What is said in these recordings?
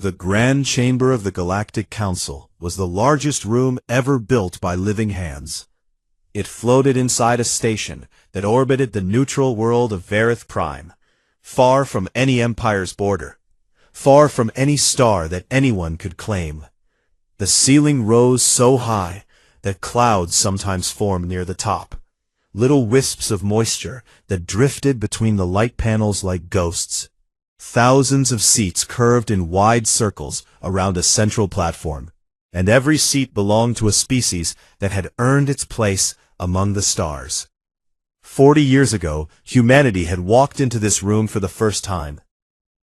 The Grand Chamber of the Galactic Council was the largest room ever built by living hands. It floated inside a station that orbited the neutral world of Varith Prime, far from any empire's border, far from any star that anyone could claim. The ceiling rose so high that clouds sometimes formed near the top, little wisps of moisture that drifted between the light panels like ghosts. Thousands of seats curved in wide circles around a central platform, and every seat belonged to a species that had earned its place among the stars. 40 years ago, humanity had walked into this room for the first time.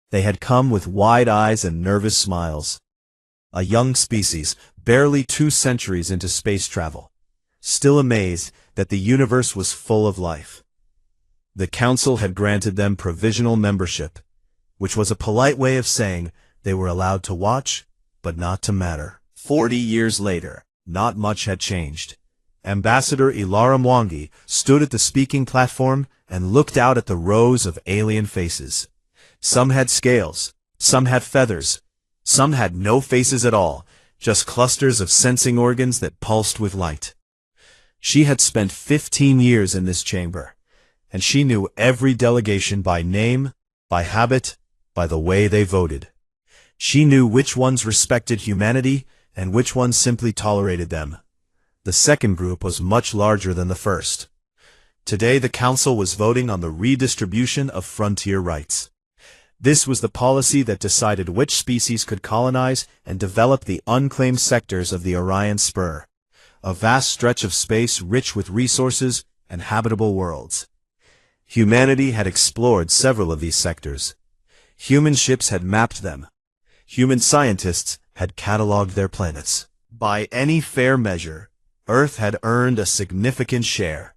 They had come with wide eyes and nervous smiles. A young species, barely 2 centuries into space travel, still amazed that the universe was full of life. The Council had granted them provisional membership, which was a polite way of saying they were allowed to watch, but not to matter. 40 years later, not much had changed. Ambassador Ilara Mwangi stood at the speaking platform and looked out at the rows of alien faces. Some had scales, some had feathers, some had no faces at all, just clusters of sensing organs that pulsed with light. She had spent 15 years in this chamber, and she knew every delegation by name, by habit, by the way they voted. She knew which ones respected humanity and which ones simply tolerated them. The second group was much larger than the first. Today the Council was voting on the redistribution of frontier rights. This was the policy that decided which species could colonize and develop the unclaimed sectors of the Orion Spur, a vast stretch of space rich with resources and habitable worlds. Humanity had explored several of these sectors. Human ships had mapped them. Human scientists had catalogued their planets. By any fair measure, Earth had earned a significant share.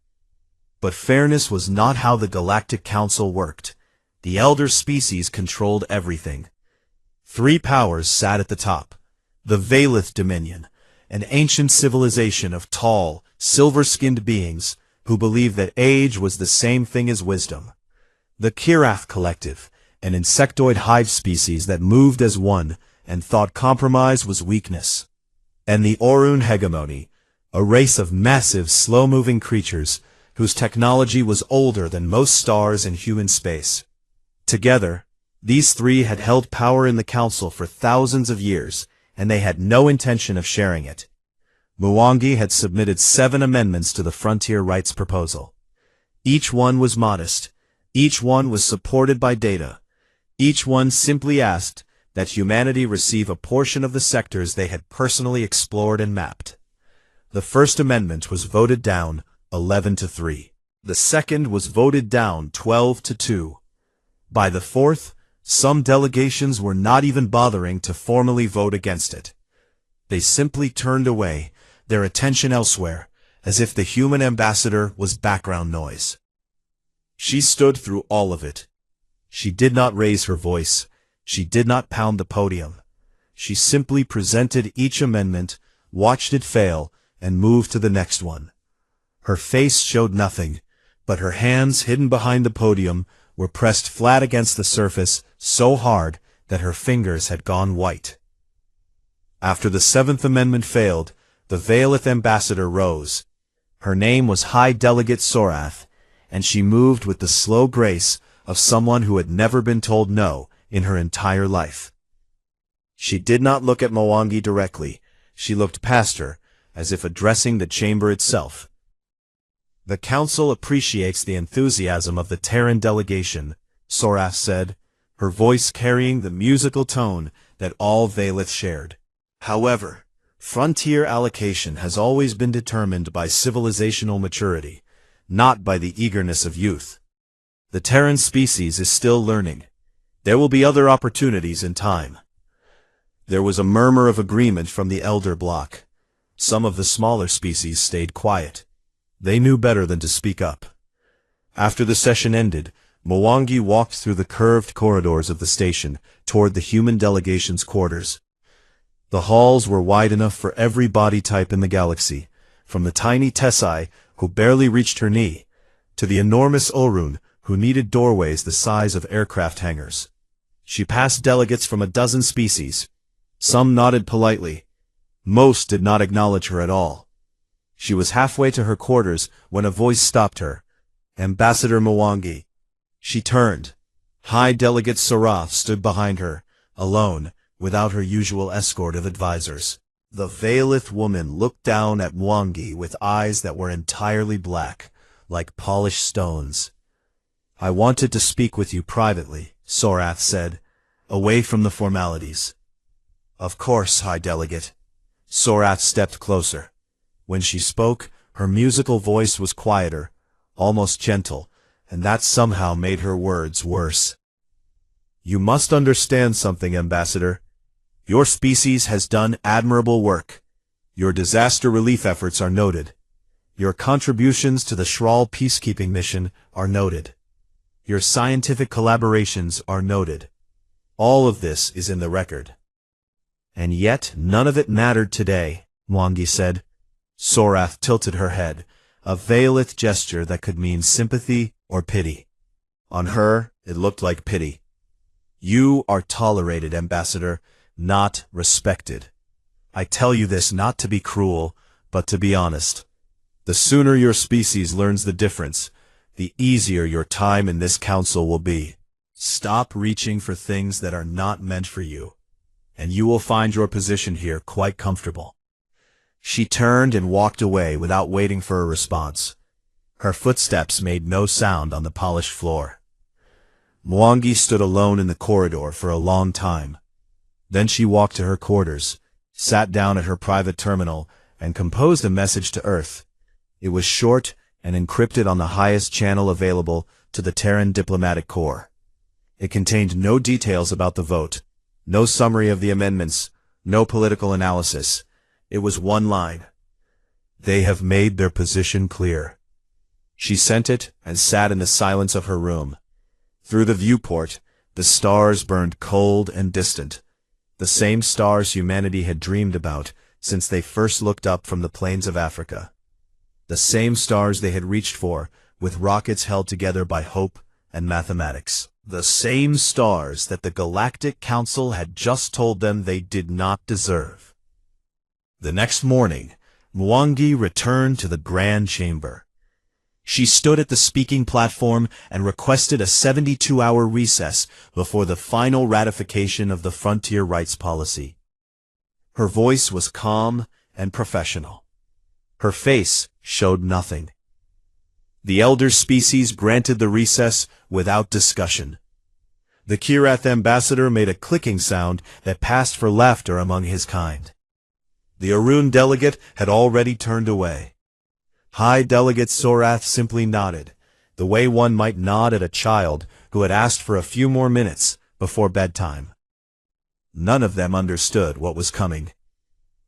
But fairness was not how the Galactic Council worked. The elder species controlled everything. 3 powers sat at the top. The Valith Dominion, an ancient civilization of tall, silver-skinned beings who believed that age was the same thing as wisdom. The Kirath Collective, an insectoid hive species that moved as one and thought compromise was weakness. And the Orun Hegemony, a race of massive, slow-moving creatures whose technology was older than most stars in human space. Together, these 3 had held power in the Council for thousands of years, and they had no intention of sharing it. Mwangi had submitted 7 amendments to the Frontier Rights proposal. Each one was modest. Each one was supported by data. Each one simply asked that humanity receive a portion of the sectors they had personally explored and mapped. The first amendment was voted down 11-3. The second was voted down 12-2. By the fourth, some delegations were not even bothering to formally vote against it. They simply turned away, their attention elsewhere, as if the human ambassador was background noise. She stood through all of it. She did not raise her voice. She did not pound the podium. She simply presented each amendment, watched it fail, and moved to the next one. Her face showed nothing, but her hands hidden behind the podium were pressed flat against the surface so hard that her fingers had gone white. After the 7th Amendment failed, the Valith ambassador rose. Her name was High Delegate Sorath, and she moved with the slow grace of someone who had never been told no in her entire life. She did not look at Mwangi directly. She looked past her, as if addressing the chamber itself. The Council appreciates the enthusiasm of the Terran delegation, Sorath said, her voice carrying the musical tone that all Valith shared. However, frontier allocation has always been determined by civilizational maturity, not by the eagerness of youth. The Terran species is still learning. There will be other opportunities in time. There was a murmur of agreement from the elder bloc. Some of the smaller species stayed quiet. They knew better than to speak up. After the session ended, Mwangi walked through the curved corridors of the station toward the human delegation's quarters. The halls were wide enough for every body type in the galaxy, from the tiny Tessai, who barely reached her knee, to the enormous Orun, who needed doorways the size of aircraft hangars. She passed delegates from a dozen species. Some nodded politely. Most did not acknowledge her at all. She was halfway to her quarters when a voice stopped her. Ambassador Mwangi. She turned. High Delegate Sarath stood behind her, alone, without her usual escort of advisors. The Veilith woman looked down at Mwangi with eyes that were entirely black, like polished stones. "I wanted to speak with you privately," Sarath said, "away from the formalities." "Of course, High Delegate." Sarath stepped closer. When she spoke, her musical voice was quieter, almost gentle, and that somehow made her words worse. "You must understand something, Ambassador. Your species has done admirable work. Your disaster relief efforts are noted. Your contributions to the Shral peacekeeping mission are noted. Your scientific collaborations are noted. All of this is in the record." "And yet none of it mattered today," Mwangi said. Sarath tilted her head, a Veilith gesture that could mean sympathy or pity. On her, it looked like pity. "You are tolerated, Ambassador, not respected. I tell you this not to be cruel, but to be honest. The sooner your species learns the difference, the easier your time in this council will be. Stop reaching for things that are not meant for you, and you will find your position here quite comfortable." She turned and walked away without waiting for a response. Her footsteps made no sound on the polished floor. Mwangi stood alone in the corridor for a long time. Then she walked to her quarters, sat down at her private terminal, and composed a message to Earth. It was short and encrypted on the highest channel available to the Terran diplomatic corps. It contained no details about the vote, no summary of the amendments, no political analysis. It was one line. "They have made their position clear." She sent it and sat in the silence of her room. Through the viewport, the stars burned cold and distant, the same stars humanity had dreamed about since they first looked up from the plains of Africa. The same stars they had reached for, with rockets held together by hope and mathematics. The same stars that the Galactic Council had just told them they did not deserve. The next morning, Mwangi returned to the Grand Chamber. She stood at the speaking platform and requested a 72-hour recess before the final ratification of the frontier rights policy. Her voice was calm and professional. Her face showed nothing. The elder species granted the recess without discussion. The Kirath ambassador made a clicking sound that passed for laughter among his kind. The Arun delegate had already turned away. High Delegate Sarath simply nodded, the way one might nod at a child who had asked for a few more minutes before bedtime. None of them understood what was coming.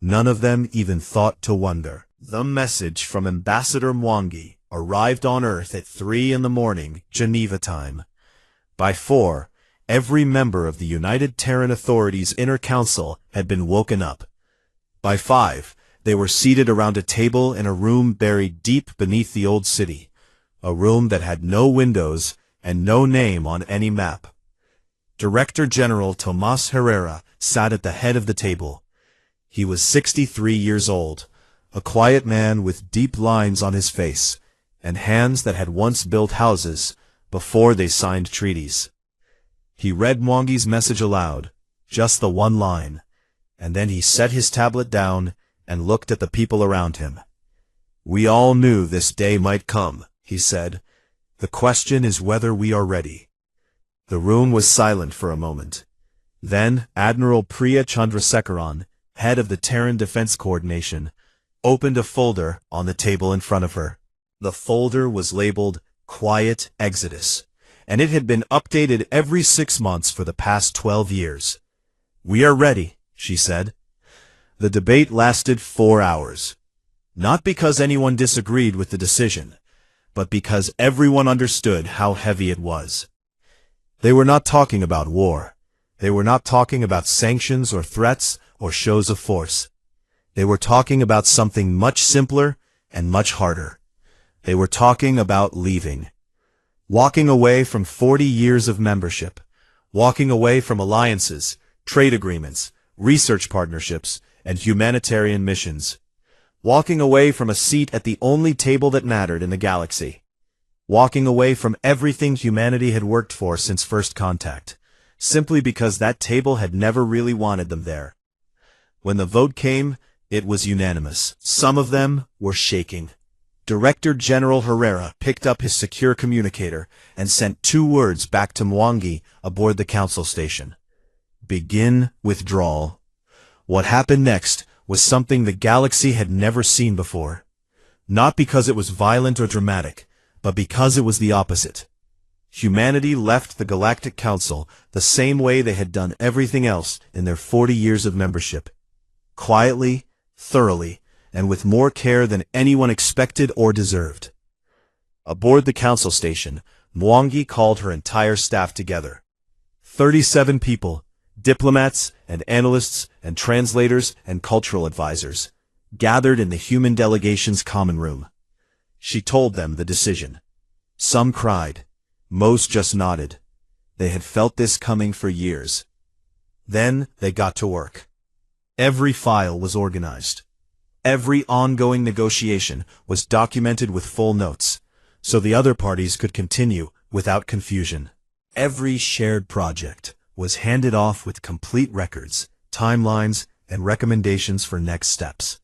None of them even thought to wonder. The message from Ambassador Mwangi arrived on Earth at 3 in the morning, Geneva time. By 4, every member of the United Terran Authority's Inner Council had been woken up. By 5, they were seated around a table in a room buried deep beneath the old city, a room that had no windows and no name on any map. Director General Tomas Herrera sat at the head of the table. He was 63 years old, a quiet man with deep lines on his face, and hands that had once built houses before they signed treaties. He read Mwangi's message aloud, just the one line, and then he set his tablet down and looked at the people around him. "We all knew this day might come," he said. "The question is whether we are ready." The room was silent for a moment. Then Admiral Priya Chandrasekharan, head of the Terran Defense Coordination, opened a folder on the table in front of her. The folder was labeled Quiet Exodus, and it had been updated every 6 months for the past 12 years. "We are ready," she said. The debate lasted 4 hours. Not because anyone disagreed with the decision, but because everyone understood how heavy it was. They were not talking about war. They were not talking about sanctions or threats or shows of force. They were talking about something much simpler and much harder. They were talking about leaving. Walking away from 40 years of membership. walking away from alliances, trade agreements, research partnerships, and humanitarian missions. Walking away from a seat at the only table that mattered in the galaxy. Walking away from everything humanity had worked for since first contact, simply because that table had never really wanted them there. When the vote came, it was unanimous. Some of them were shaking. Director General Herrera picked up his secure communicator and sent 2 words back to Mwangi aboard the council station. Begin withdrawal. What happened next was something the galaxy had never seen before. Not because it was violent or dramatic, but because it was the opposite. Humanity left the Galactic Council the same way they had done everything else in their 40 years of membership. Quietly, thoroughly, and with more care than anyone expected or deserved. Aboard the council station, Mwangi called her entire staff together. 37 people, diplomats and analysts and translators and cultural advisors, gathered in the human delegation's common room. She told them the decision. Some cried. Most just nodded. They had felt this coming for years. Then they got to work. Every file was organized. Every ongoing negotiation was documented with full notes, so the other parties could continue without confusion. Every shared project was handed off with complete records, timelines, and recommendations for next steps.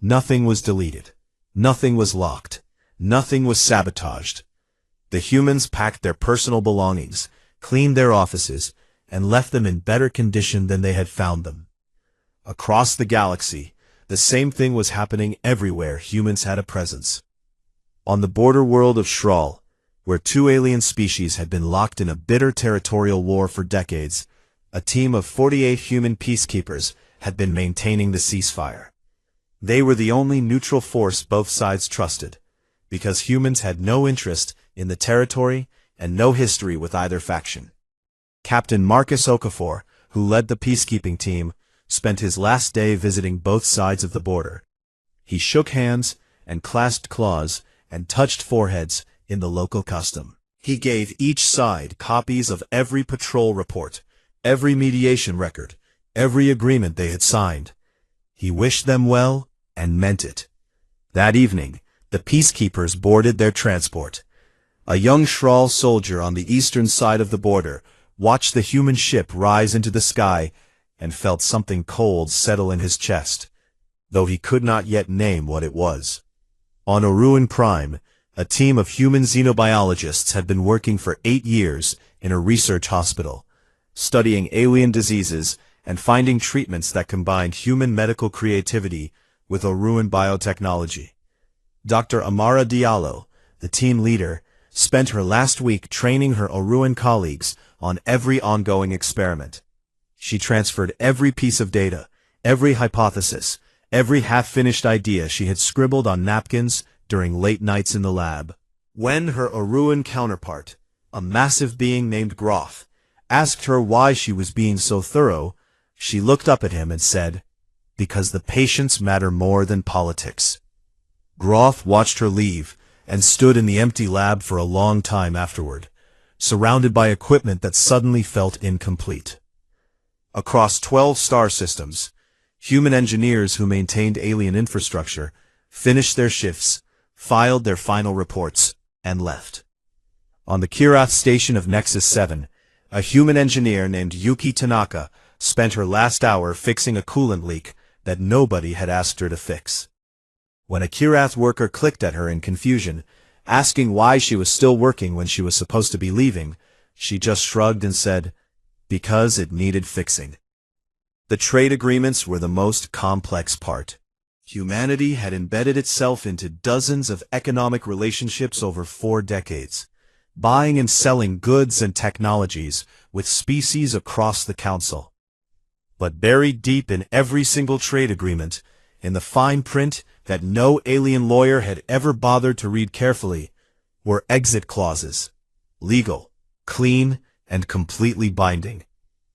Nothing was deleted. Nothing was locked. Nothing was sabotaged. The humans packed their personal belongings, cleaned their offices, and left them in better condition than they had found them. Across the galaxy, the same thing was happening everywhere humans had a presence. On the border world of Shral, where 2 alien species had been locked in a bitter territorial war for decades, a team of 48 human peacekeepers had been maintaining the ceasefire. They were the only neutral force both sides trusted, because humans had no interest in the territory and no history with either faction. Captain Marcus Okafor, who led the peacekeeping team, spent his last day visiting both sides of the border. He shook hands and clasped claws and touched foreheads in the local custom. He gave each side copies of every patrol report, every mediation record, every agreement they had signed. He wished them well and meant it. That evening, the peacekeepers boarded their transport. A young Shral soldier on the eastern side of the border watched the human ship rise into the sky and felt something cold settle in his chest, though he could not yet name what it was. On Oruan Prime, a team of human xenobiologists had been working for 8 years in a research hospital, studying alien diseases and finding treatments that combined human medical creativity with Oruan biotechnology. Dr. Amara Diallo, the team leader, spent her last week training her Oruan colleagues on every ongoing experiment. She transferred every piece of data, every hypothesis, every half-finished idea she had scribbled on napkins during late nights in the lab. When her Oruan counterpart, a massive being named Groth, asked her why she was being so thorough, she looked up at him and said, "Because the patients matter more than politics." Groth watched her leave and stood in the empty lab for a long time afterward, surrounded by equipment that suddenly felt incomplete. Across 12 star systems, human engineers who maintained alien infrastructure finished their shifts, filed their final reports, and left. On the Kirath station of Nexus 7, a human engineer named Yuki Tanaka spent her last hour fixing a coolant leak that nobody had asked her to fix. When a Kirath worker clicked at her in confusion, asking why she was still working when she was supposed to be leaving, she just shrugged and said, "Because it needed fixing." The trade agreements were the most complex part. Humanity had embedded itself into dozens of economic relationships over 4 decades, buying and selling goods and technologies with species across the Council. But buried deep in every single trade agreement, in the fine print that no alien lawyer had ever bothered to read carefully, were exit clauses, legal, clean, and completely binding.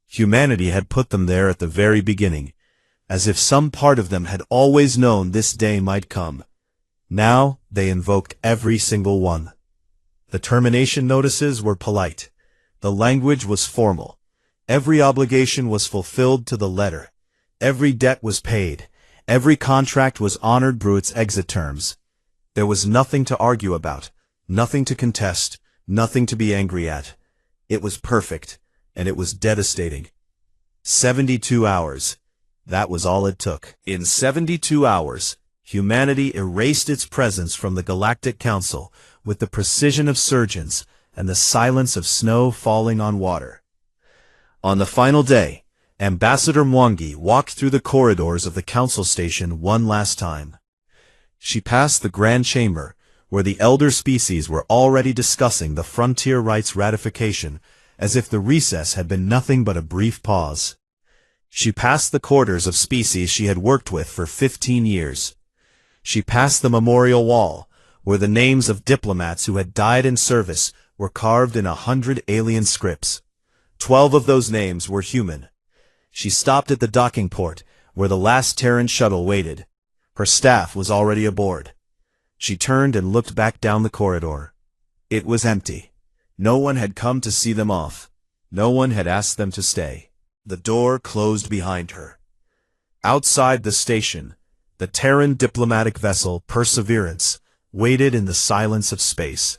Humanity had put them there at the very beginning, as if some part of them had always known this day might come. Now they invoked every single one. The termination notices were polite. The language was formal, Every obligation was fulfilled to the letter. Every debt was paid. Every contract was honored through its exit terms. There was nothing to argue about, nothing to contest, nothing to be angry at. It was perfect, and it was devastating. 72 hours. That was all it took. In 72 hours, humanity erased its presence from the Galactic Council with the precision of surgeons and the silence of snow falling on water. On the final day, Ambassador Mwangi walked through the corridors of the Council Station one last time. She passed the Grand Chamber, where the elder species were already discussing the frontier rights ratification, as if the recess had been nothing but a brief pause. She passed the quarters of species she had worked with for 15 years. She passed the memorial wall, where the names of diplomats who had died in service were carved in 100 alien scripts. 12 of those names were human. She stopped at the docking port, where the last Terran shuttle waited. Her staff was already aboard. She turned and looked back down the corridor. It was empty. No one had come to see them off. No one had asked them to stay. The door closed behind her. Outside the station, the Terran diplomatic vessel Perseverance waited in the silence of space.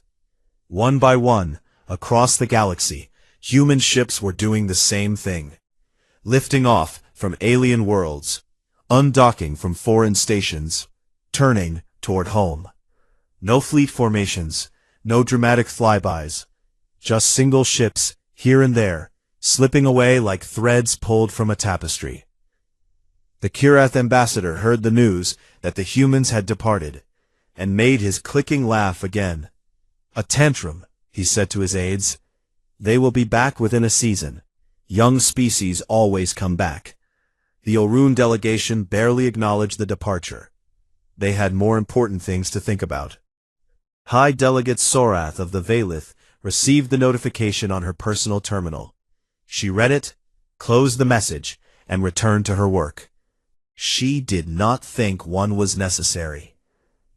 One by one, across the galaxy, human ships were doing the same thing. Lifting off from alien worlds, undocking from foreign stations, turning toward home. No fleet formations, no dramatic flybys, just single ships here and there, slipping away like threads pulled from a tapestry. The Kirath ambassador heard the news that the humans had departed, and made his clicking laugh again. A tantrum, he said to his aides. They will be back within a season. Young species always come back. The Orun delegation barely acknowledged the departure. They had more important things to think about. High Delegate Sorath of the Valith received the notification on her personal terminal. She read it, closed the message, and returned to her work. She did not think one was necessary.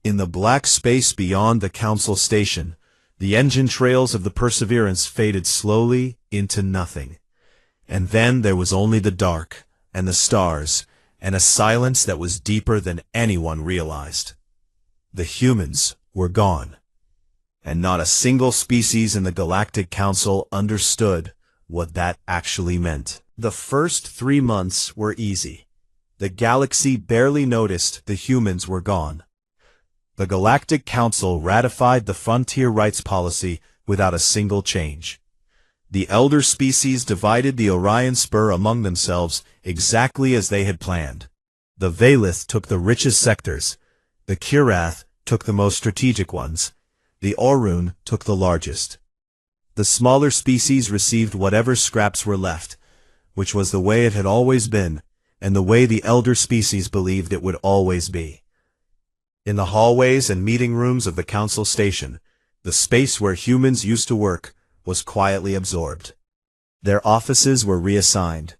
In the black space beyond the Council Station, the engine trails of the Perseverance faded slowly into nothing. And then there was only the dark, and the stars, and a silence that was deeper than anyone realized. The humans were gone. And not a single species in the Galactic Council understood what that actually meant. The first 3 months were easy. The galaxy barely noticed the humans were gone. The Galactic Council ratified the frontier rights policy without a single change. The elder species divided the Orion Spur among themselves exactly as they had planned. The Valith took the richest sectors. The Kirath took the most strategic ones. The Orun took the largest. The smaller species received whatever scraps were left, which was the way it had always been, and the way the elder species believed it would always be. In the hallways and meeting rooms of the Council Station, the space where humans used to work was quietly absorbed. Their offices were reassigned.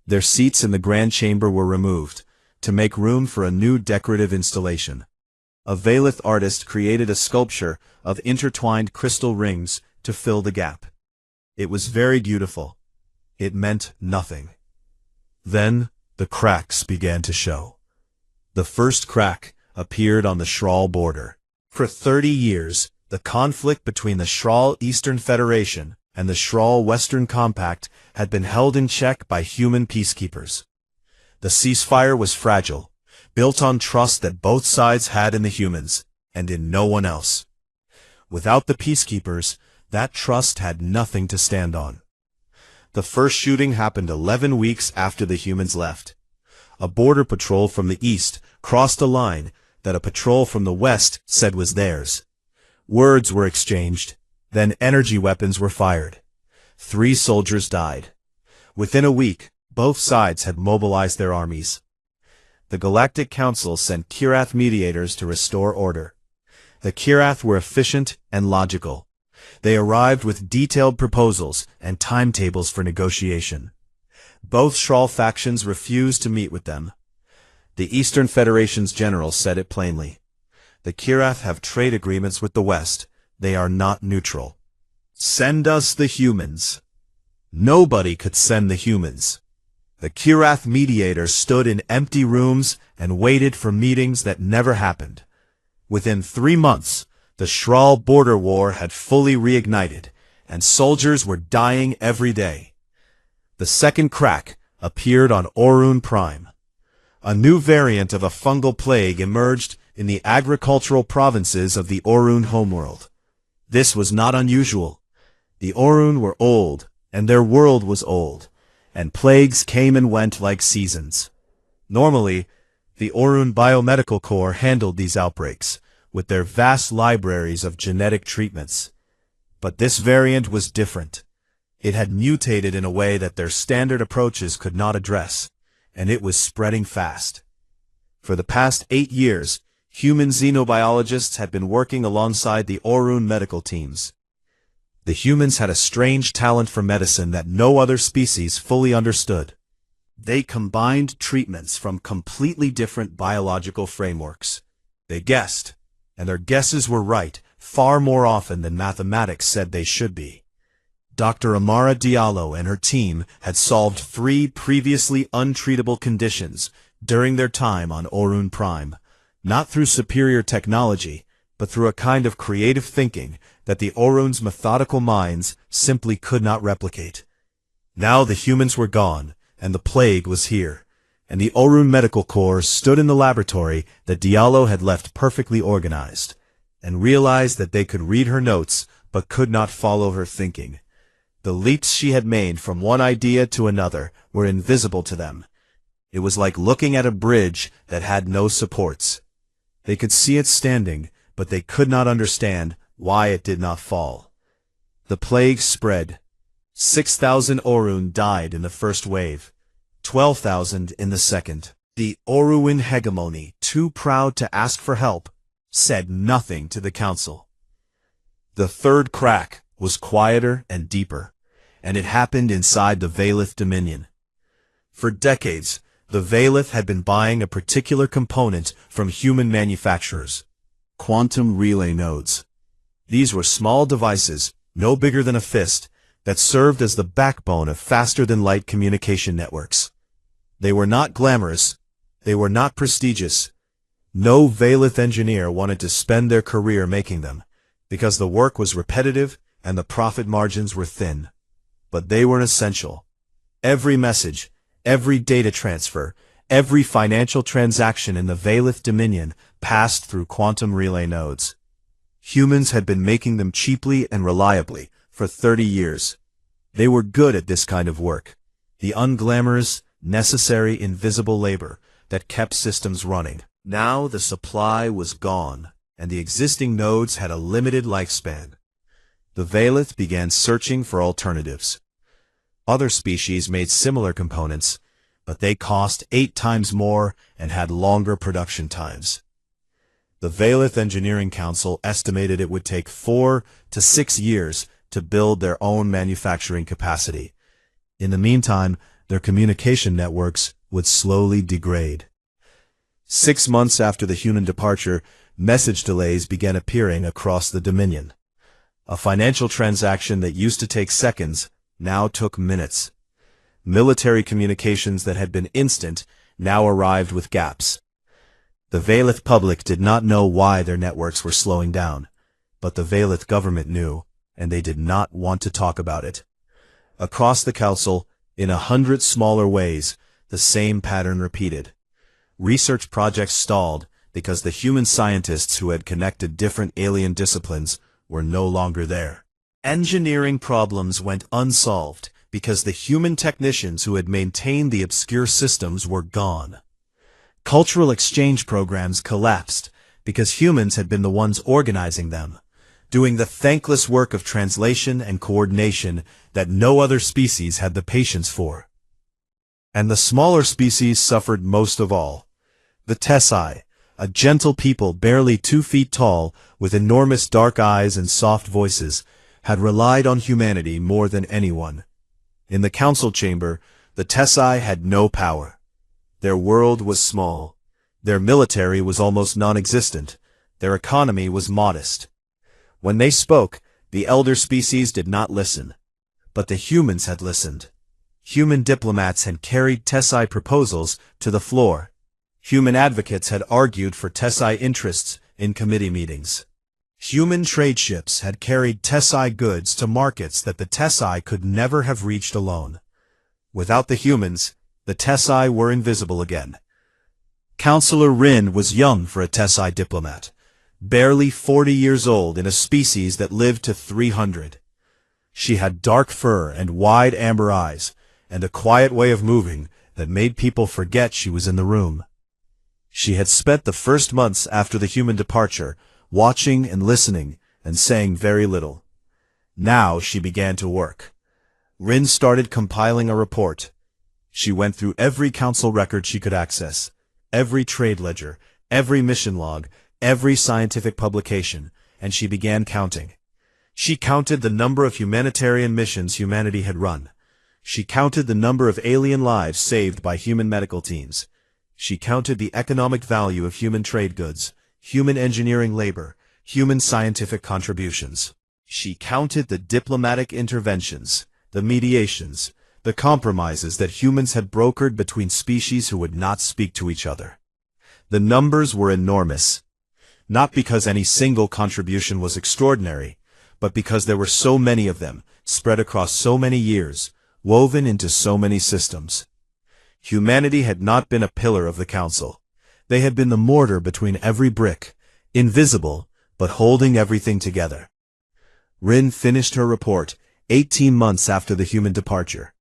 Their seats in the Grand Chamber were removed, to make room for a new decorative installation. A Valith artist created a sculpture of intertwined crystal rings to fill the gap. It was very beautiful. It meant nothing. Then the cracks began to show. The first crack appeared on the Shral border. For 30 years, the conflict between the Shral Eastern Federation and the Shral Western Compact had been held in check by human peacekeepers. The ceasefire was fragile, built on trust that both sides had in the humans, and in no one else. Without the peacekeepers, that trust had nothing to stand on. The first shooting happened 11 weeks after the humans left. A border patrol from the east crossed a line that a patrol from the west said was theirs. Words were exchanged, then energy weapons were fired. 3 soldiers died. Within a week, both sides had mobilized their armies. The Galactic Council sent Kirath mediators to restore order. The Kirath were efficient and logical. They arrived with detailed proposals and timetables for negotiation. Both Shral factions refused to meet with them. The Eastern Federation's general said it plainly. The Kirath have trade agreements with the West. They are not neutral. Send us the humans. Nobody could send the humans. The Kirath mediators stood in empty rooms and waited for meetings that never happened. Within 3 months, the Shral border war had fully reignited, and soldiers were dying every day. The second crack appeared on Orun Prime. A new variant of a fungal plague emerged in the agricultural provinces of the Orun homeworld. This was not unusual. The Orun were old, and their world was old, and plagues came and went like seasons. Normally, the Orun Biomedical Corps handled these outbreaks, with their vast libraries of genetic treatments. But this variant was different. It had mutated in a way that their standard approaches could not address, and it was spreading fast. For the past 8 years, human xenobiologists had been working alongside the Orun medical teams. The humans had a strange talent for medicine that no other species fully understood. They combined treatments from completely different biological frameworks. They guessed, and their guesses were right far more often than mathematics said they should be. Dr. Amara Diallo and her team had solved 3 previously untreatable conditions during their time on Orun Prime, not through superior technology, but through a kind of creative thinking that the Orun's methodical minds simply could not replicate. Now the humans were gone, and the plague was here, and the Orun Medical Corps stood in the laboratory that Diallo had left perfectly organized, and realized that they could read her notes but could not follow her thinking. The leaps she had made from one idea to another were invisible to them. It was like looking at a bridge that had no supports. They could see it standing, but they could not understand why it did not fall. The plague spread. 6,000 Orun died in the first wave, 12,000 in the second. The Oruan hegemony, too proud to ask for help, said nothing to the council. The third crack was quieter and deeper, and it happened inside the Valith Dominion. For decades, the Valith had been buying a particular component from human manufacturers: quantum relay nodes. These were small devices, no bigger than a fist, that served as the backbone of faster-than-light communication networks. They were not glamorous. They were not prestigious. No Valith engineer wanted to spend their career making them, because the work was repetitive and the profit margins were thin. But they were essential. Every message, every data transfer, every financial transaction in the Valith Dominion passed through quantum relay nodes. Humans had been making them cheaply and reliably for 30 years. They were good at this kind of work, the unglamorous, necessary, invisible labor that kept systems running. Now the supply was gone, and the existing nodes had a limited lifespan. The Valith began searching for alternatives. Other species made similar components, but they cost 8 times more and had longer production times. The Valith Engineering Council estimated it would take 4 to 6 years to build their own manufacturing capacity. In the meantime, their communication networks would slowly degrade. 6 months after the human departure, message delays began appearing across the Dominion. A financial transaction that used to take seconds now took minutes. Military communications that had been instant now arrived with gaps. The Valith public did not know why their networks were slowing down, but the Valith government knew, and they did not want to talk about it. Across the council, in 100 smaller ways, the same pattern repeated. Research projects stalled because the human scientists who had connected different alien disciplines were no longer there. Engineering problems went unsolved because the human technicians who had maintained the obscure systems were gone. Cultural exchange programs collapsed because humans had been the ones organizing them, doing the thankless work of translation and coordination that no other species had the patience for. And the smaller species suffered most of all. The Tesai, a gentle people barely 2 feet tall, with enormous dark eyes and soft voices, had relied on humanity more than anyone. In the council chamber, the Tesai had no power. Their world was small. Their military was almost non-existent. Their economy was modest. When they spoke, the elder species did not listen. But the humans had listened. Human diplomats had carried Tessie proposals to the floor. Human advocates had argued for Tessie interests in committee meetings. Human trade ships had carried Tessie goods to markets that the Tessie could never have reached alone. Without the humans, the Tessie were invisible again. Counselor Rin was young for a Tessie diplomat, barely 40 years old in a species that lived to 300. She had dark fur and wide amber eyes, and a quiet way of moving that made people forget she was in the room. She had spent the first months after the human departure watching and listening and saying very little. Now she began to work. Rin started compiling a report. She went through every council record she could access, every trade ledger, every mission log, every scientific publication, and she began counting. She counted the number of humanitarian missions humanity had run. She counted the number of alien lives saved by human medical teams. She counted the economic value of human trade goods, human engineering labor, human scientific contributions. She counted the diplomatic interventions, the mediations, the compromises that humans had brokered between species who would not speak to each other. The numbers were enormous, not because any single contribution was extraordinary, but because there were so many of them, spread across so many years, woven into so many systems. Humanity had not been a pillar of the council. They had been the mortar between every brick, invisible, but holding everything together. Rin finished her report 18 months after the human departure.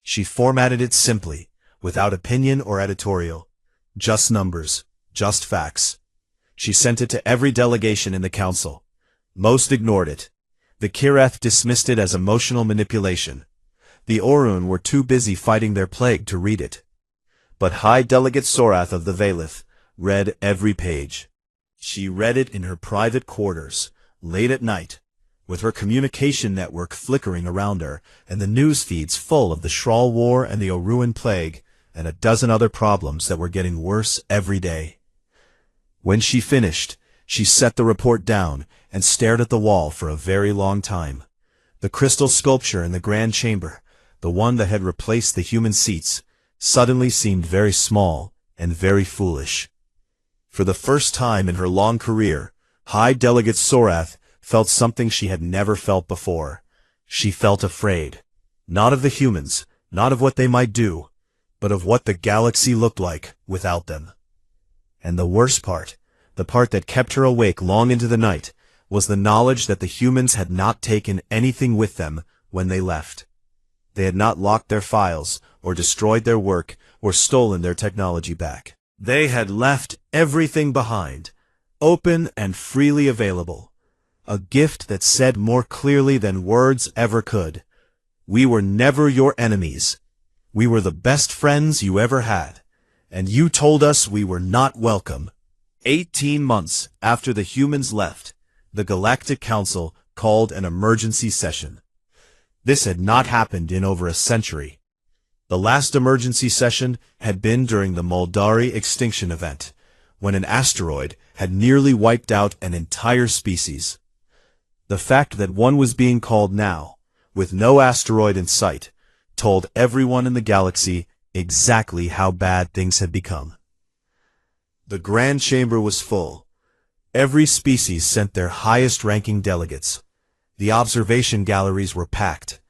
She formatted it simply, without opinion or editorial. Just numbers, just facts. She sent it to every delegation in the council. Most ignored it. The Kireth dismissed it as emotional manipulation. The Orun were too busy fighting their plague to read it. But High Delegate Sorath of the Valith read every page. She read it in her private quarters, late at night, with her communication network flickering around her, and the news feeds full of the Shral War and the Oruan Plague, and a dozen other problems that were getting worse every day. When she finished, she set the report down and stared at the wall for a very long time. The crystal sculpture in the grand chamber, the one that had replaced the human seats, suddenly seemed very small and very foolish. For the first time in her long career, High Delegate Sorath felt something she had never felt before. She felt afraid, not of the humans, not of what they might do, but of what the galaxy looked like without them. And the worst part, the part that kept her awake long into the night, was the knowledge that the humans had not taken anything with them when they left. They had not locked their files, or destroyed their work, or stolen their technology back. They had left everything behind, open and freely available. A gift that said more clearly than words ever could, "We were never your enemies. We were the best friends you ever had, and you told us we were not welcome." 18 months after the humans left, the Galactic Council called an emergency session. This had not happened in over a century. The last emergency session had been during the Muldari extinction event, when an asteroid had nearly wiped out an entire species. The fact that one was being called now, with no asteroid in sight, told everyone in the galaxy exactly how bad things had become. The Grand Chamber was full. Every species sent their highest-ranking delegates. The observation galleries were packed.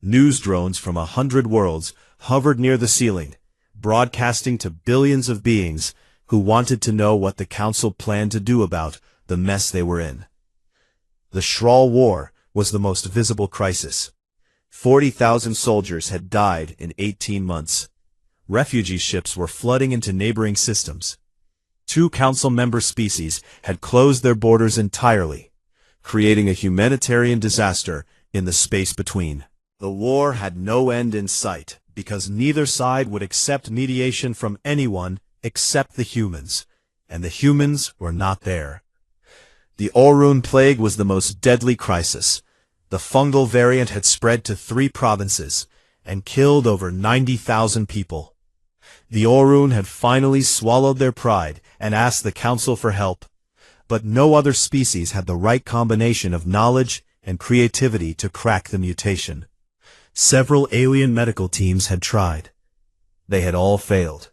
News drones from 100 worlds hovered near the ceiling, broadcasting to billions of beings who wanted to know what the Council planned to do about the mess they were in. The Shral War was the most visible crisis. 40,000 soldiers had died in 18 months. Refugee ships were flooding into neighboring systems. 2 Council member species had closed their borders entirely, creating a humanitarian disaster in the space between. The war had no end in sight, because neither side would accept mediation from anyone except the humans, and the humans were not there. The Orun Plague was the most deadly crisis. The fungal variant had spread to 3 provinces and killed over 90,000 people. The Orun had finally swallowed their pride and asked the Council for help, but no other species had the right combination of knowledge and creativity to crack the mutation. Several alien medical teams had tried. They had all failed.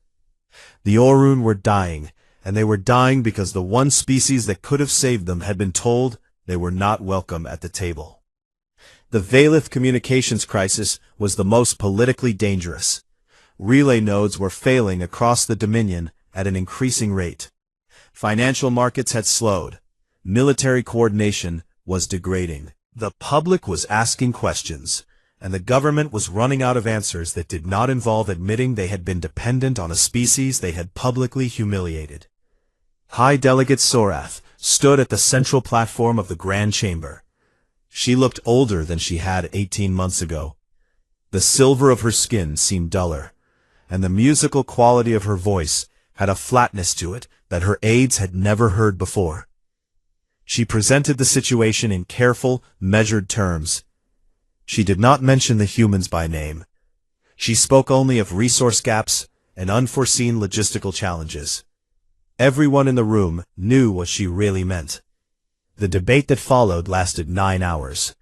The Orun were dying, and they were dying because the one species that could have saved them had been told they were not welcome at the table. The Valith communications crisis was the most politically dangerous. Relay nodes were failing across the Dominion at an increasing rate. Financial markets had slowed. Military coordination was degrading. The public was asking questions, and the government was running out of answers that did not involve admitting they had been dependent on a species they had publicly humiliated. High Delegate Sorath stood at the central platform of the Grand Chamber. She looked older than she had 18 months ago. The silver of her skin seemed duller, and the musical quality of her voice had a flatness to it that her aides had never heard before. She presented the situation in careful, measured terms. She did not mention the humans by name. She spoke only of resource gaps and unforeseen logistical challenges. Everyone in the room knew what she really meant. The debate that followed lasted 9 hours.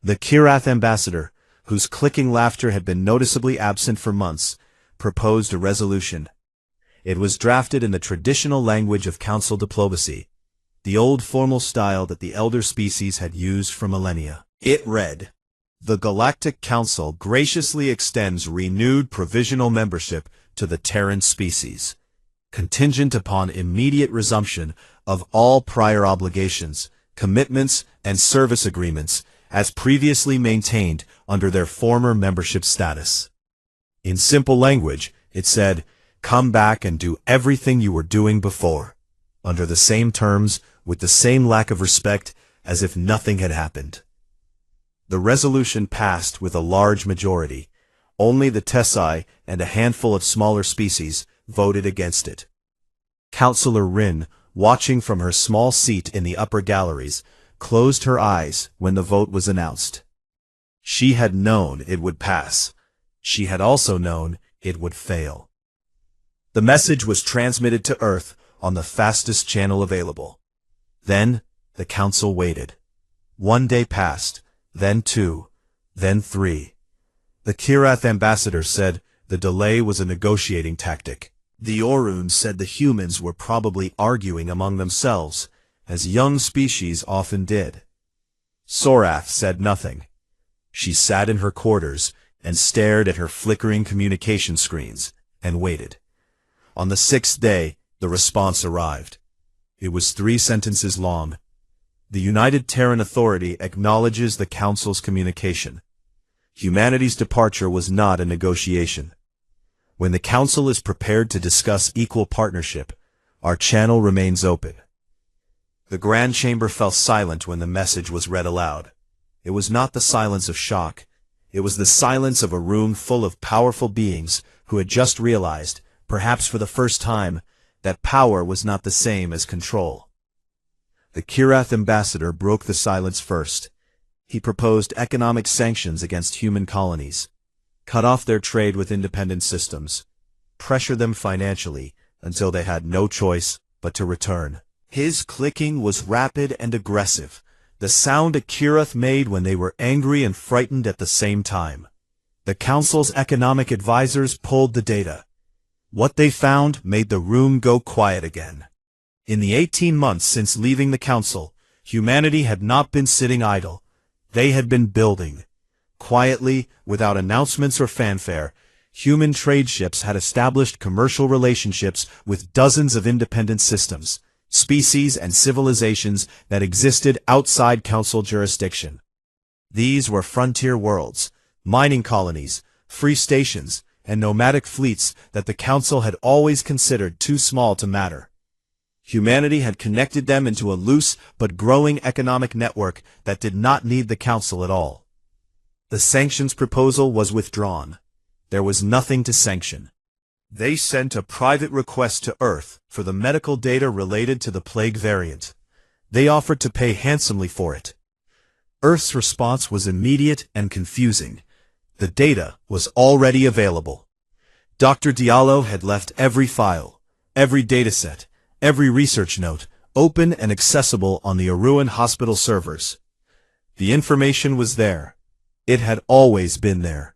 The Kirath ambassador, whose clicking laughter had been noticeably absent for months, proposed a resolution. It was drafted in the traditional language of council diplomacy, the old formal style that the elder species had used for millennia. It read, "The Galactic Council graciously extends renewed provisional membership to the Terran species, contingent upon immediate resumption of all prior obligations, commitments, and service agreements as previously maintained under their former membership status." In simple language, it said, "Come back and do everything you were doing before, under the same terms, with the same lack of respect, as if nothing had happened." The resolution passed with a large majority. Only the Tessai and a handful of smaller species voted against it. Councillor Rin, watching from her small seat in the upper galleries, closed her eyes when the vote was announced. She had known it would pass. She had also known it would fail. The message was transmitted to Earth on the fastest channel available. Then, the council waited. 1 day passed, then 2, then 3. The Kirath ambassador said the delay was a negotiating tactic. The Orun said the humans were probably arguing among themselves, as young species often did. Sorath said nothing. She sat in her quarters and stared at her flickering communication screens, and waited. On the 6th day, the response arrived. It was 3 sentences long. The United Terran Authority acknowledges the Council's communication. Humanity's departure was not a negotiation. When the Council is prepared to discuss equal partnership, our channel remains open. The Grand Chamber fell silent when the message was read aloud. It was not the silence of shock. It was the silence of a room full of powerful beings who had just realized, perhaps for the first time, that power was not the same as control. The Kirath ambassador broke the silence first. He proposed economic sanctions against human colonies, cut off their trade with independent systems, pressure them financially until they had no choice but to return. His clicking was rapid and aggressive, the sound a Kirath made when they were angry and frightened at the same time. The Council's economic advisors pulled the data. What they found made the room go quiet again. In the 18 months since leaving the Council, humanity had not been sitting idle. They had been building. Quietly, without announcements or fanfare, human trade ships had established commercial relationships with dozens of independent systems, species and civilizations that existed outside Council jurisdiction. These were frontier worlds, mining colonies, free stations, and nomadic fleets that the Council had always considered too small to matter. Humanity had connected them into a loose but growing economic network that did not need the Council at all. The sanctions proposal was withdrawn. There was nothing to sanction. They sent a private request to Earth for the medical data related to the plague variant. They offered to pay handsomely for it. Earth's response was immediate and confusing. The data was already available. Dr. Diallo had left every file, every dataset, every research note, open and accessible on the Aruan hospital servers. The information was there. It had always been there.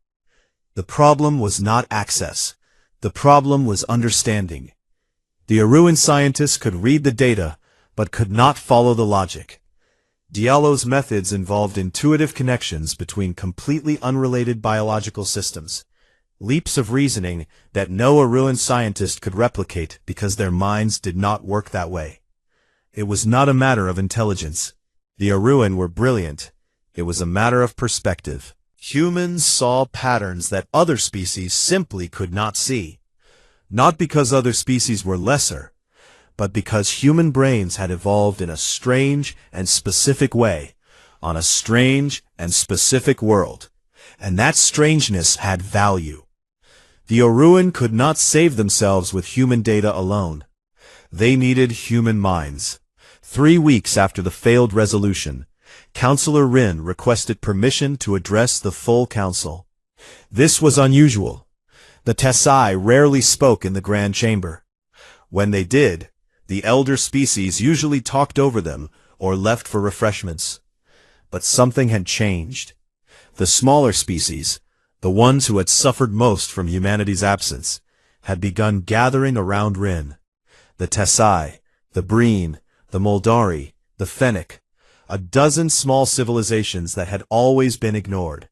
The problem was not access. The problem was understanding. The Aruan scientists could read the data, but could not follow the logic. Diallo's methods involved intuitive connections between completely unrelated biological systems, leaps of reasoning that no Aruan scientist could replicate because their minds did not work that way. It was not a matter of intelligence. The Aruan were brilliant. It was a matter of perspective. Humans saw patterns that other species simply could not see. Not because other species were lesser, but because human brains had evolved in a strange and specific way, on a strange and specific world. And that strangeness had value. The Aruan could not save themselves with human data alone. They needed human minds. 3 weeks after the failed resolution, Councillor Rin requested permission to address the full council. This was unusual. The Tesai rarely spoke in the Grand Chamber. When they did, the elder species usually talked over them or left for refreshments. But something had changed. The smaller species, the ones who had suffered most from humanity's absence, had begun gathering around Rin. The Tesai, the Breen, the Moldari, the Fennec, a dozen small civilizations that had always been ignored.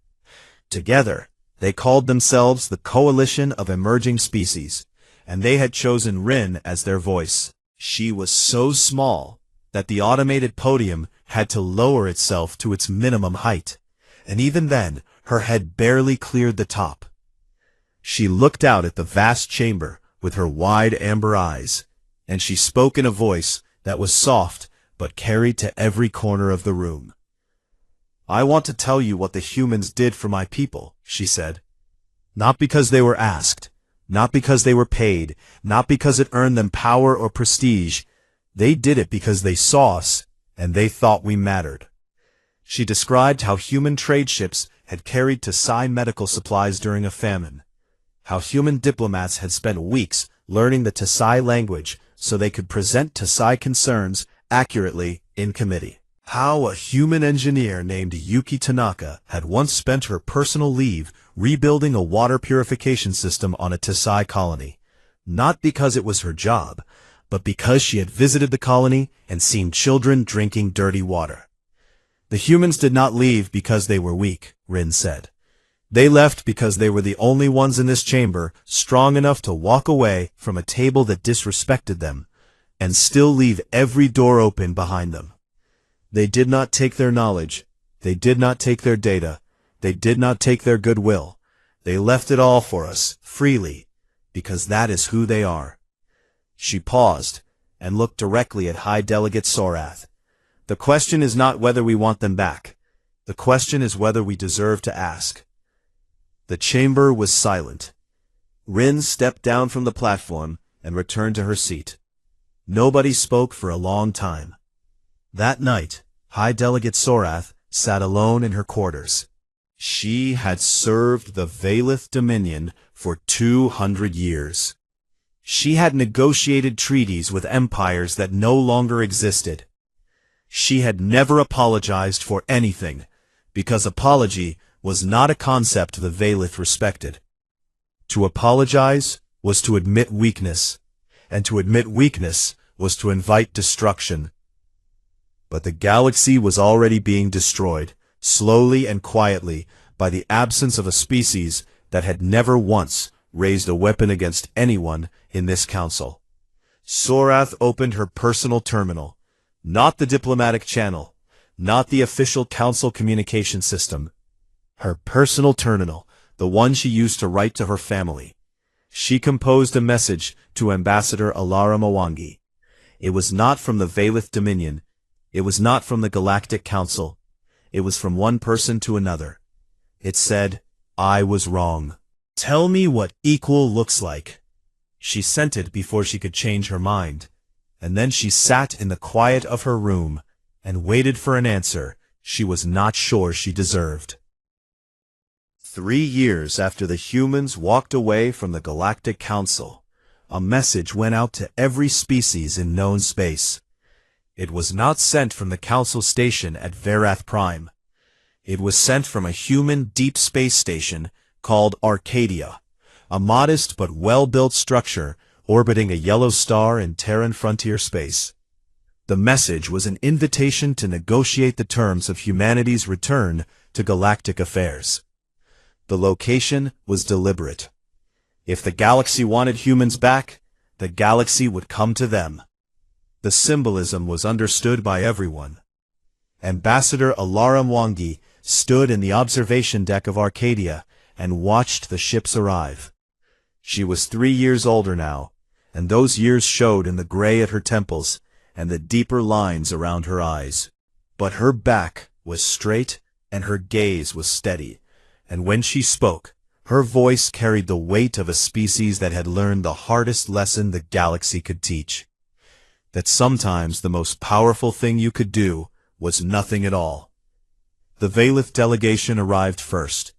Together, they called themselves the Coalition of Emerging Species, and they had chosen Rin as their voice. She was so small that the automated podium had to lower itself to its minimum height, and even then, her head barely cleared the top. She looked out at the vast chamber with her wide amber eyes, and she spoke in a voice that was soft but carried to every corner of the room. "I want to tell you what the humans did for my people," she said. "Not because they were asked, not because they were paid, not because it earned them power or prestige. They did it because they saw us, and they thought we mattered." She described how human trade ships had carried Tesai medical supplies during a famine, how human diplomats had spent weeks learning the Tesai language so they could present Tesai concerns accurately in committee. How a human engineer named Yuki Tanaka had once spent her personal leave rebuilding a water purification system on a Tesai colony, not because it was her job, but because she had visited the colony and seen children drinking dirty water. The humans did not leave because they were weak, Rin said. They left because they were the only ones in this chamber strong enough to walk away from a table that disrespected them, and still leave every door open behind them. They did not take their knowledge, they did not take their data, they did not take their goodwill. They left it all for us, freely, because that is who they are. She paused, and looked directly at High Delegate Sorath. The question is not whether we want them back. The question is whether we deserve to ask. The chamber was silent. Rin stepped down from the platform and returned to her seat. Nobody spoke for a long time. That night, High Delegate Sorath sat alone in her quarters. She had served the Valith Dominion for 200 years. She had negotiated treaties with empires that no longer existed. She had never apologized for anything, because apology was not a concept the Valith respected. To apologize was to admit weakness, and to admit weakness was to invite destruction. But the galaxy was already being destroyed, slowly and quietly, by the absence of a species that had never once raised a weapon against anyone in this council. Sorath opened her personal terminal, not the diplomatic channel, not the official council communication system. Her personal terminal, the one she used to write to her family. She composed a message to Ambassador Alara Mwangi. It was not from the Valith Dominion. It was not from the Galactic Council. It was from one person to another. It said, "I was wrong. Tell me what equal looks like." She sent it before she could change her mind, and then she sat in the quiet of her room and waited for an answer she was not sure she deserved. 3 years after the humans walked away from the Galactic Council, a message went out to every species in known space. It was not sent from the Council station at Verath Prime. It was sent from a human deep space station called Arcadia, a modest but well-built structure orbiting a yellow star in Terran frontier space. The message was an invitation to negotiate the terms of humanity's return to galactic affairs. The location was deliberate. If the galaxy wanted humans back, the galaxy would come to them. The symbolism was understood by everyone. Ambassador Alara Mwangi stood in the observation deck of Arcadia and watched the ships arrive. She was 3 years older now, and those years showed in the gray at her temples and the deeper lines around her eyes. But her back was straight and her gaze was steady, and when she spoke, her voice carried the weight of a species that had learned the hardest lesson the galaxy could teach. That sometimes the most powerful thing you could do was nothing at all. The Valith delegation arrived first.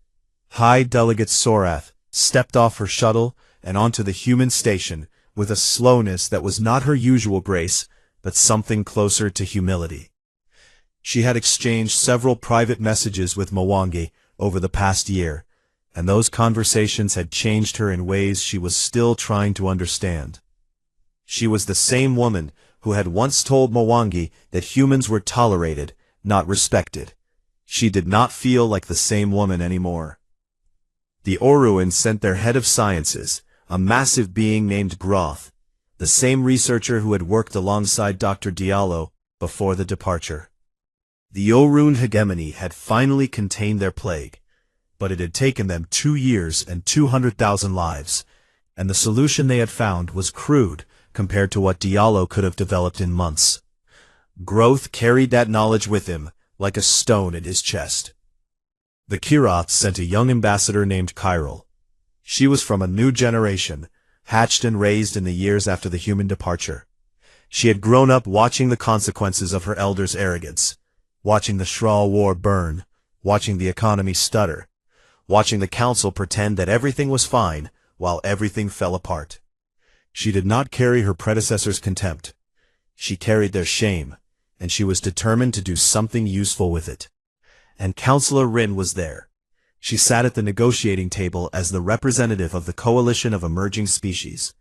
High Delegate Sorath stepped off her shuttle and onto the human station with a slowness that was not her usual grace, but something closer to humility. She had exchanged several private messages with Mwangi over the past year, and those conversations had changed her in ways she was still trying to understand. She was the same woman who had once told Mwangi that humans were tolerated, not respected. She did not feel like the same woman anymore. The Oruan sent their head of sciences, a massive being named Groth, the same researcher who had worked alongside Dr. Diallo before the departure. The Orun hegemony had finally contained their plague, but it had taken them 2 years and 200,000 lives, and the solution they had found was crude compared to what Diallo could have developed in months. Groth carried that knowledge with him like a stone in his chest. The Kiraths sent a young ambassador named Chiral. She was from a new generation, hatched and raised in the years after the human departure. She had grown up watching the consequences of her elders' arrogance, watching the Shral War burn, watching the economy stutter, watching the council pretend that everything was fine while everything fell apart. She did not carry her predecessors' contempt. She carried their shame, and she was determined to do something useful with it. And Counselor Rin was there. She sat at the negotiating table as the representative of the Coalition of Emerging Species,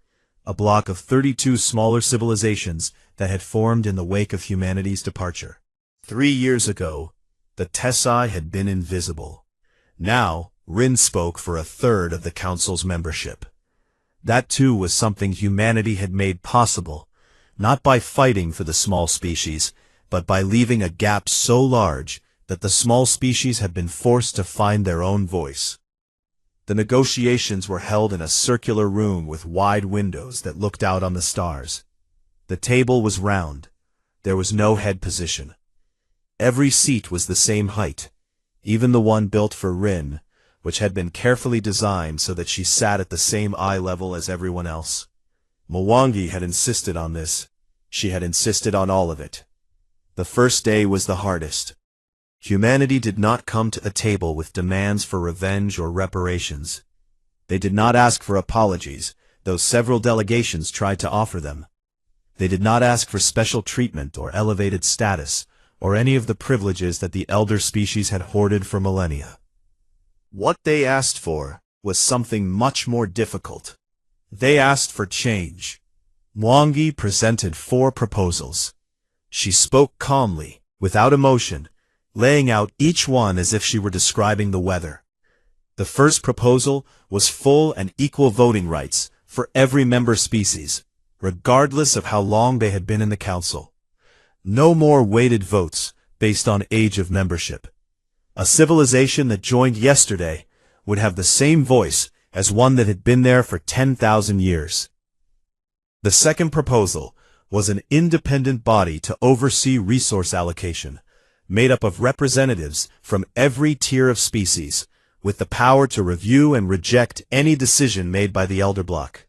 a block of 32 smaller civilizations that had formed in the wake of humanity's departure. 3 years ago, the Tesai had been invisible. Now, Rin spoke for a third of the Council's membership. That too was something humanity had made possible, not by fighting for the small species, but by leaving a gap so large that the small species had been forced to find their own voice. The negotiations were held in a circular room with wide windows that looked out on the stars. The table was round. There was no head position. Every seat was the same height, even the one built for Rin, which had been carefully designed so that she sat at the same eye level as everyone else. Mwangi had insisted on this. She had insisted on all of it. The first day was the hardest. Humanity did not come to a table with demands for revenge or reparations. They did not ask for apologies, though several delegations tried to offer them. They did not ask for special treatment or elevated status, or any of the privileges that the elder species had hoarded for millennia. What they asked for was something much more difficult. They asked for change. Mwangi presented 4 proposals. She spoke calmly, without emotion, laying out each one as if she were describing the weather. The first proposal was full and equal voting rights for every member species, regardless of how long they had been in the council. No more weighted votes based on age of membership. A civilization that joined yesterday would have the same voice as one that had been there for 10,000 years. The second proposal was an independent body to oversee resource allocation, made up of representatives from every tier of species, with the power to review and reject any decision made by the Elder Block.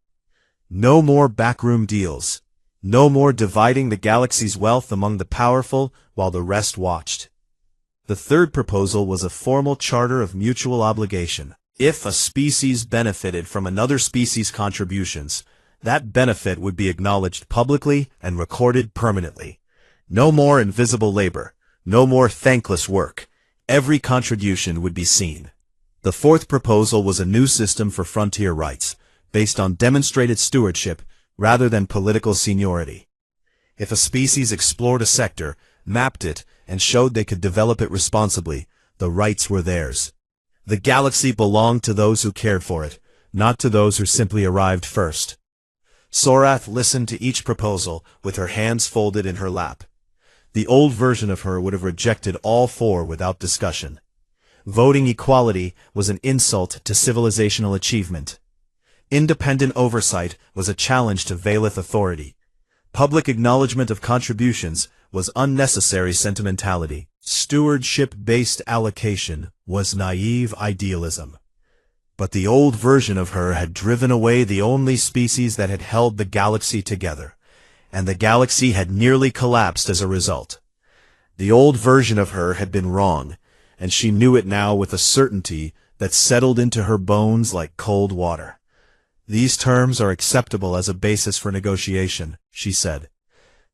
No more backroom deals. No more dividing the galaxy's wealth among the powerful while the rest watched. The third proposal was a formal charter of mutual obligation. If a species benefited from another species' contributions, that benefit would be acknowledged publicly and recorded permanently. No more invisible labor. No more thankless work. Every contribution would be seen. The fourth proposal was a new system for frontier rights, based on demonstrated stewardship rather than political seniority. If a species explored a sector, mapped it, and showed they could develop it responsibly, the rights were theirs. The galaxy belonged to those who cared for it, not to those who simply arrived first. Sorath listened to each proposal with her hands folded in her lap. The old version of her would have rejected all four without discussion. Voting equality was an insult to civilizational achievement. Independent oversight was a challenge to Valith authority. Public acknowledgement of contributions was unnecessary sentimentality. Stewardship-based allocation was naive idealism. But the old version of her had driven away the only species that had held the galaxy together, and the galaxy had nearly collapsed as a result. The old version of her had been wrong, and she knew it now with a certainty that settled into her bones like cold water. "These terms are acceptable as a basis for negotiation," she said.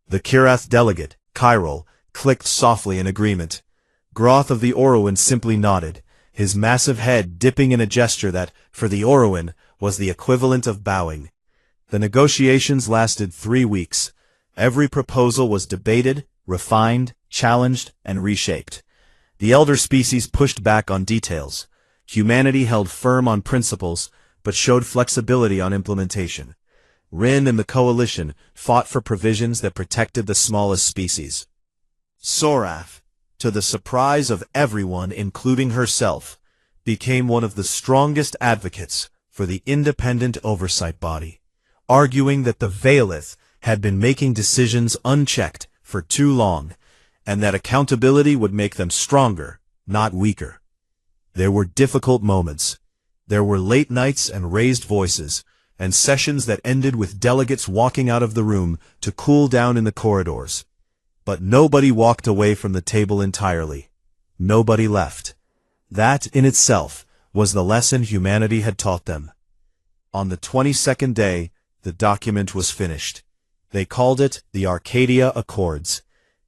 The Kirath delegate, Chiral, clicked softly in agreement. Groth of the Orowin simply nodded, his massive head dipping in a gesture that, for the Orowin, was the equivalent of bowing. The negotiations lasted 3 weeks. Every proposal was debated, refined, challenged, and reshaped. The elder species pushed back on details. Humanity held firm on principles, but showed flexibility on implementation. Rin and the coalition fought for provisions that protected the smallest species. Sorath, to the surprise of everyone including herself, became one of the strongest advocates for the independent oversight body, arguing that the Valith had been making decisions unchecked for too long, and that accountability would make them stronger, not weaker. There were difficult moments. There were late nights and raised voices, and sessions that ended with delegates walking out of the room to cool down in the corridors. But nobody walked away from the table entirely. Nobody left. That, in itself, was the lesson humanity had taught them. On the 22nd day, the document was finished. They called it the Arcadia Accords.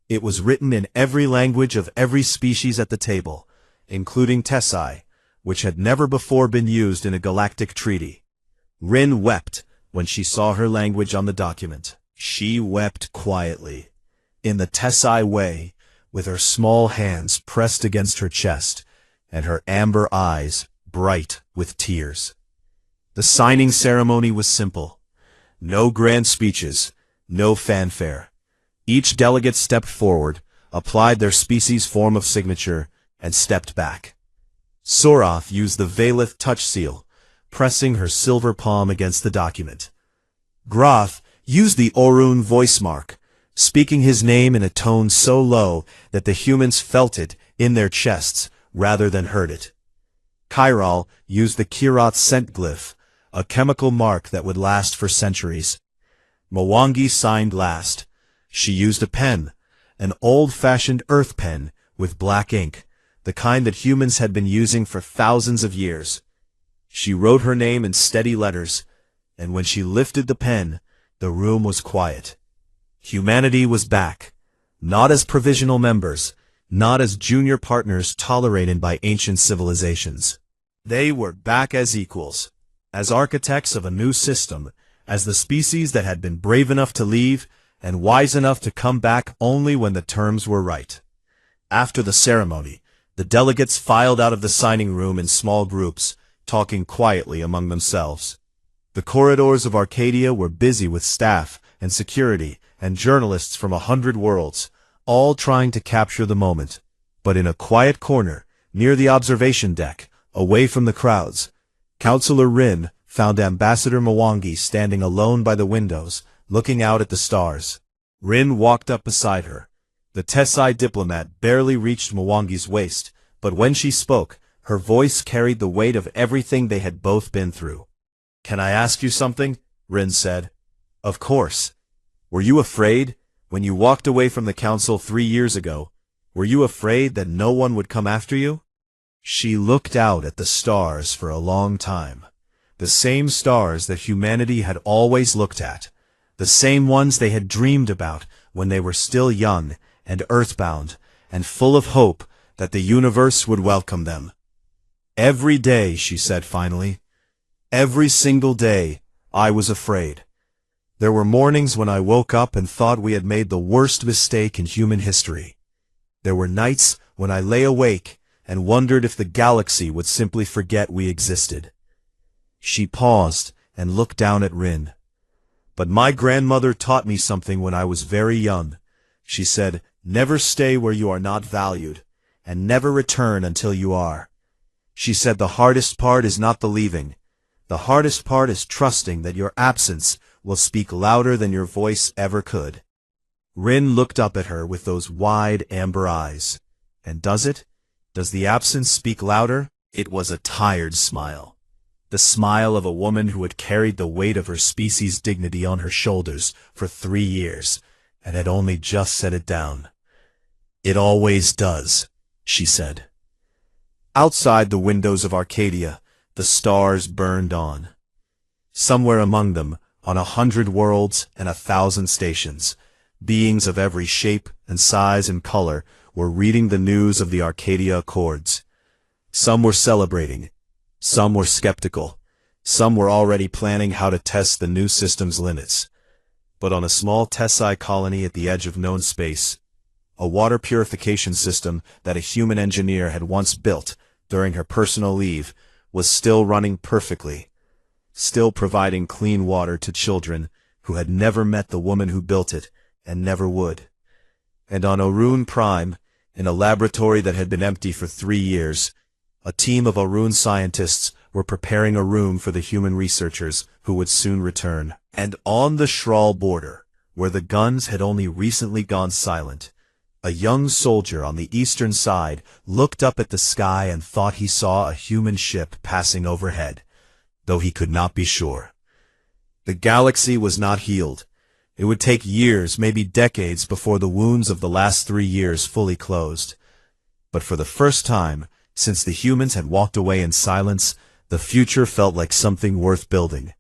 It was written in every language of every species at the table, including Tesai, which had never before been used in a galactic treaty. Rin wept when she saw her language on the document. She wept quietly, in the Tesai way, with her small hands pressed against her chest, and her amber eyes bright with tears. The signing ceremony was simple. No grand speeches, no fanfare. Each delegate stepped forward, applied their species form of signature, and stepped back. Sorath used the Valith touch seal, pressing her silver palm against the document. Groth used the Orun voice mark, speaking his name in a tone so low that the humans felt it in their chests rather than heard it. Chiral used the Kirath scent glyph, a chemical mark that would last for centuries. Mwangi signed last. She used a pen, an old-fashioned earth pen with black ink, the kind that humans had been using for thousands of years. She wrote her name in steady letters, and when she lifted the pen, the room was quiet. Humanity was back, not as provisional members, not as junior partners tolerated by ancient civilizations. They were back as equals, as architects of a new system, as the species that had been brave enough to leave and wise enough to come back only when the terms were right. After the ceremony, the delegates filed out of the signing room in small groups, talking quietly among themselves. The corridors of Arcadia were busy with staff and security and journalists from 100 worlds, all trying to capture the moment. But in a quiet corner, near the observation deck, away from the crowds, Counselor Rin found Ambassador Mwangi standing alone by the windows, looking out at the stars. Rin walked up beside her. The Tesai diplomat barely reached Mwangi's waist, but when she spoke, her voice carried the weight of everything they had both been through. "Can I ask you something?" Rin said. "Of course. Were you afraid, when you walked away from the council 3 years ago, were you afraid that no one would come after you?" She looked out at the stars for a long time. The same stars that humanity had always looked at. The same ones they had dreamed about when they were still young and earthbound and full of hope that the universe would welcome them. Every day, she said finally. Every single day, I was afraid. There were mornings when I woke up and thought we had made the worst mistake in human history. There were nights when I lay awake and wondered if the galaxy would simply forget we existed. She paused and looked down at Rin. But my grandmother taught me something when I was very young. She said, never stay where you are not valued, and never return until you are. She said the hardest part is not the leaving. The hardest part is trusting that your absence will speak louder than your voice ever could. Rin looked up at her with those wide amber eyes. And does it? Does the absence speak louder? It was a tired smile. The smile of a woman who had carried the weight of her species' dignity on her shoulders for 3 years, and had only just set it down. It always does, she said. Outside the windows of Arcadia, the stars burned on. Somewhere among them, on 100 worlds and 1,000 stations, beings of every shape and size and color were reading the news of the Arcadia Accords. Some were celebrating. Some were skeptical. Some were already planning how to test the new system's limits. But on a small Tessi colony at the edge of known space, a water purification system that a human engineer had once built during her personal leave was still running perfectly, still providing clean water to children who had never met the woman who built it and never would. And on Orun Prime, in a laboratory that had been empty for 3 years, a team of Orun scientists were preparing a room for the human researchers who would soon return. And on the Shral border, where the guns had only recently gone silent, a young soldier on the eastern side looked up at the sky and thought he saw a human ship passing overhead, though he could not be sure. The galaxy was not healed. It would take years, maybe decades, before the wounds of the last 3 years fully closed. But for the first time, since the humans had walked away in silence, the future felt like something worth building.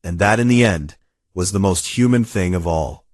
And that, in the end, was the most human thing of all.